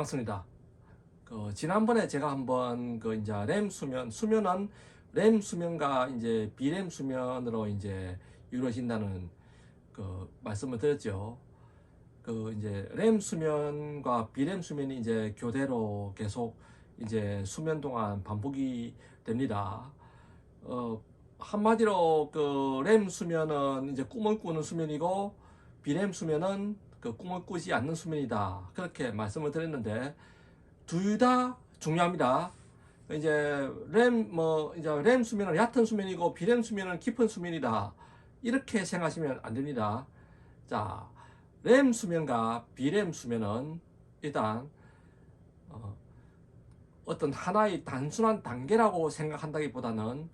반갑습니다. 지난번에 제가 한번 이제 수면은 렘 수면과 이제 비렘 수면으로 이제 이루어진다는 말씀을 드렸죠. 이제 렘 수면과 비렘 수면이 이제 교대로 계속 이제 수면 동안 반복이 됩니다. 한마디로 렘 수면은 이제 꿈을 꾸는 수면이고 비렘 수면은 꿈을 꾸지 않는 수면이다. 그렇게 말씀을 드렸는데 둘 다 중요합니다. 이제 렘 수면은 얕은 수면이고 비렘 수면은 깊은 수면이다. 이렇게 생각하시면 안 됩니다. 자, 렘 수면과 비렘 수면은 일단 어떤 하나의 단순한 단계라고 생각한다기보다는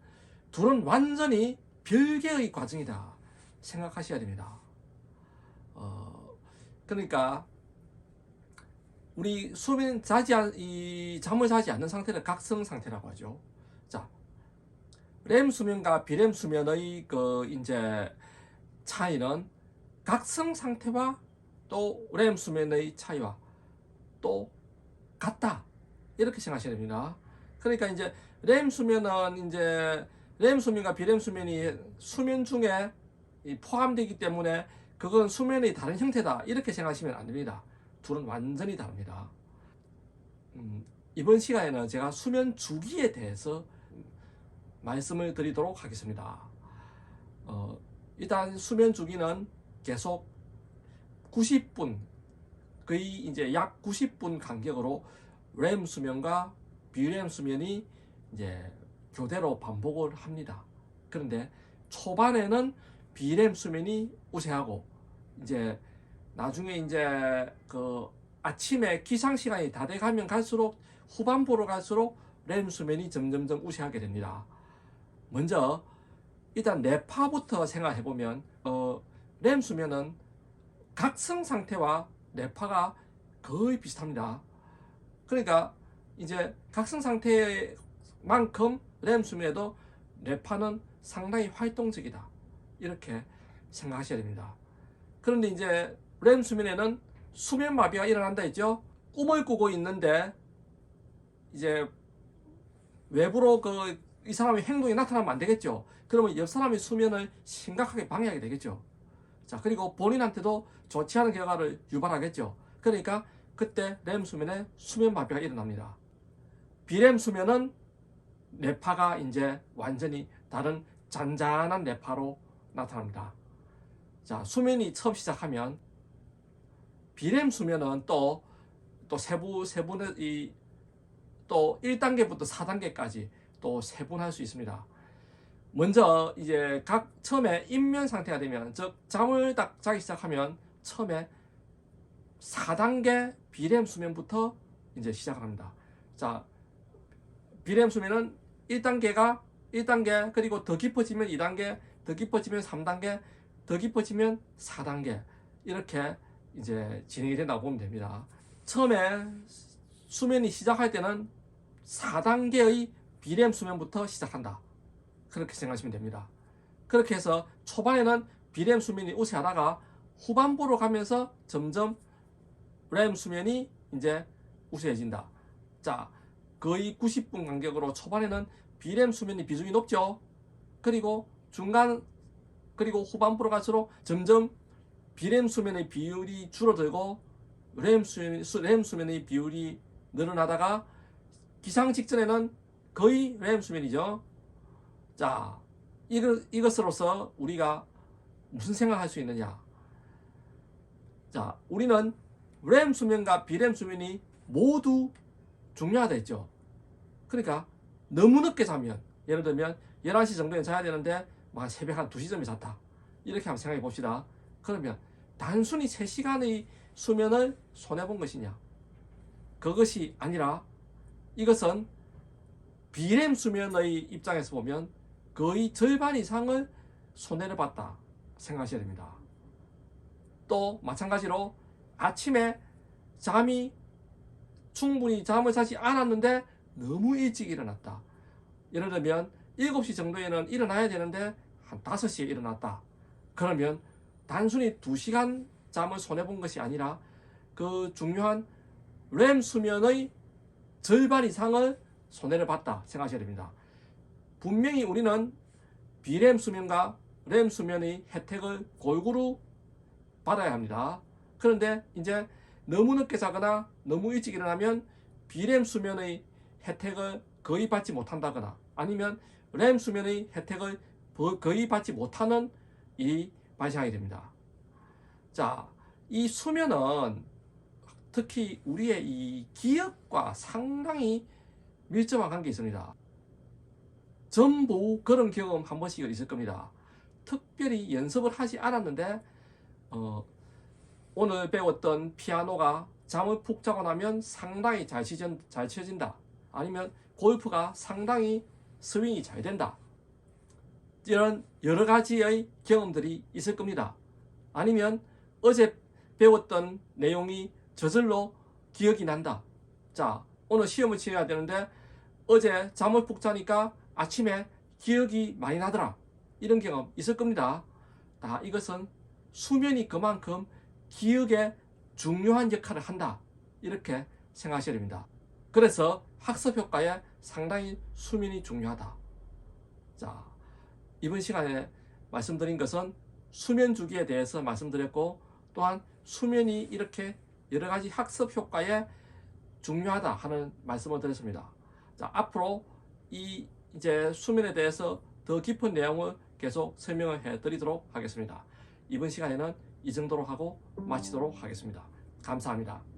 둘은 완전히 별개의 과정이다 생각하셔야 됩니다. 그러니까 우리 잠을 자지 않는 상태를 각성 상태라고 하죠. 자, 렘 수면과 비렘 수면의 이제 차이는 각성 상태와 또 렘 수면의 차이와 또 같다. 이렇게 생각하셔야 됩니다. 그러니까 이제 렘 수면과 비렘 수면이 수면 중에 포함되기 때문에 그건 수면의 다른 형태다. 이렇게 생각하시면 안 됩니다. 둘은 완전히 다릅니다. 이번 시간에는 제가 수면 주기에 대해서 말씀을 드리도록 하겠습니다. 일단 수면 주기는 계속 90분, 거의 이제 약 90분 간격으로 렘 수면과 비렘 수면이 이제 교대로 반복을 합니다. 그런데 초반에는 비렘 수면이 우세하고 이제 나중에 이제 아침에 기상 시간이 다 돼가면 갈수록 후반부로 갈수록 렘 수면이 점점점 우세하게 됩니다. 먼저 일단 뇌파부터 생각해 보면 렘 수면은 각성 상태와 뇌파가 거의 비슷합니다. 그러니까 이제 각성 상태만큼 렘 수면에도 뇌파는 상당히 활동적이다. 이렇게 생각하셔야 됩니다. 그런데 이제 렘 수면에는 수면 마비가 일어난다 했죠. 꿈을 꾸고 있는데 이제 외부로 이 사람의 행동이 나타나면 안 되겠죠. 그러면 옆 사람의 수면을 심각하게 방해하게 되겠죠. 자, 그리고 본인한테도 좋지 않은 결과를 유발하겠죠. 그러니까 그때 렘 수면에 수면 마비가 일어납니다. 비렘 수면은 뇌파가 이제 완전히 다른 잔잔한 뇌파로 나타납니다. 자, 수면이 처음 시작하면 비렘 수면은 또 세분의 또 1단계부터 4단계까지 또 세분할 수 있습니다. 먼저 이제 처음에 인면 상태가 되면, 즉 잠을 딱 자기 시작하면 처음에 4단계 비렘 수면부터 이제 시작합니다. 자, 비렘 수면은 1단계, 그리고 더 깊어지면 2단계, 더 깊어지면 3단계, 더 깊어지면 4단계, 이렇게 이제 진행이 된다고 보면 됩니다. 처음에 수면이 시작할 때는 4단계의 비렘 수면부터 시작한다. 그렇게 생각하시면 됩니다. 그렇게 해서 초반에는 비렘 수면이 우세하다가 후반부로 가면서 점점 렘 수면이 이제 우세해진다. 자, 거의 90분 간격으로 초반에는 비렘 수면이 비중이 높죠. 그리고 그리고 후반부로 갈수록 점점 비렘 수면의 비율이 줄어들고 렘 수면의 비율이 늘어나다가 기상 직전에는 거의 렘 수면이죠. 자, 이것으로서 우리가 무슨 생각할 수 있느냐? 자, 우리는 렘 수면과 비렘 수면이 모두 중요하다 했죠. 그러니까 너무 늦게 자면, 예를 들면 11시 정도에 자야 되는데 막 새벽 한 2시쯤에 잤다. 이렇게 한번 생각해 봅시다. 그러면 단순히 3시간의 수면을 손해본 것이냐? 그것이 아니라 이것은 비렘 수면의 입장에서 보면 거의 절반 이상을 손해를 봤다 생각하셔야 됩니다. 또 마찬가지로 아침에 충분히 잠을 자지 않았는데 너무 일찍 일어났다. 예를 들면 7시 정도에는 일어나야 되는데 한 5시에 일어났다. 그러면 단순히 2시간 잠을 손해본 것이 아니라 그 중요한 램 수면의 절반 이상을 손해를 봤다 생각하셔야 됩니다. 분명히 우리는 비램 수면과 램 수면의 혜택을 골고루 받아야 합니다. 그런데 이제 너무 늦게 자거나 너무 일찍 일어나면 비램 수면의 혜택을 거의 받지 못한다거나 아니면 램 수면의 혜택을 거의 받지 못하는 일이 발생하게 됩니다. 자, 이 수면은 특히 우리의 이 기억과 상당히 밀접한 관계가 있습니다. 전부 그런 경험 한 번씩 있을 겁니다. 특별히 연습을 하지 않았는데 오늘 배웠던 피아노가 잠을 푹 자고 나면 상당히 잘 쳐진다. 아니면 골프가 상당히 스윙이 잘 된다. 이런 여러 가지의 경험들이 있을 겁니다. 아니면 어제 배웠던 내용이 저절로 기억이 난다. 자, 오늘 시험을 치러야 되는데 어제 잠을 푹 자니까 아침에 기억이 많이 나더라. 이런 경험 있을 겁니다. 이것은 수면이 그만큼 기억에 중요한 역할을 한다. 이렇게 생각하셔야 됩니다. 그래서 학습 효과에 상당히 수면이 중요하다. 자, 이번 시간에 말씀드린 것은 수면 주기에 대해서 말씀드렸고 또한 수면이 이렇게 여러 가지 학습 효과에 중요하다 하는 말씀을 드렸습니다. 자, 앞으로 이제 수면에 대해서 더 깊은 내용을 계속 설명을 해 드리도록 하겠습니다. 이번 시간에는 이 정도로 하고 마치도록 하겠습니다. 감사합니다.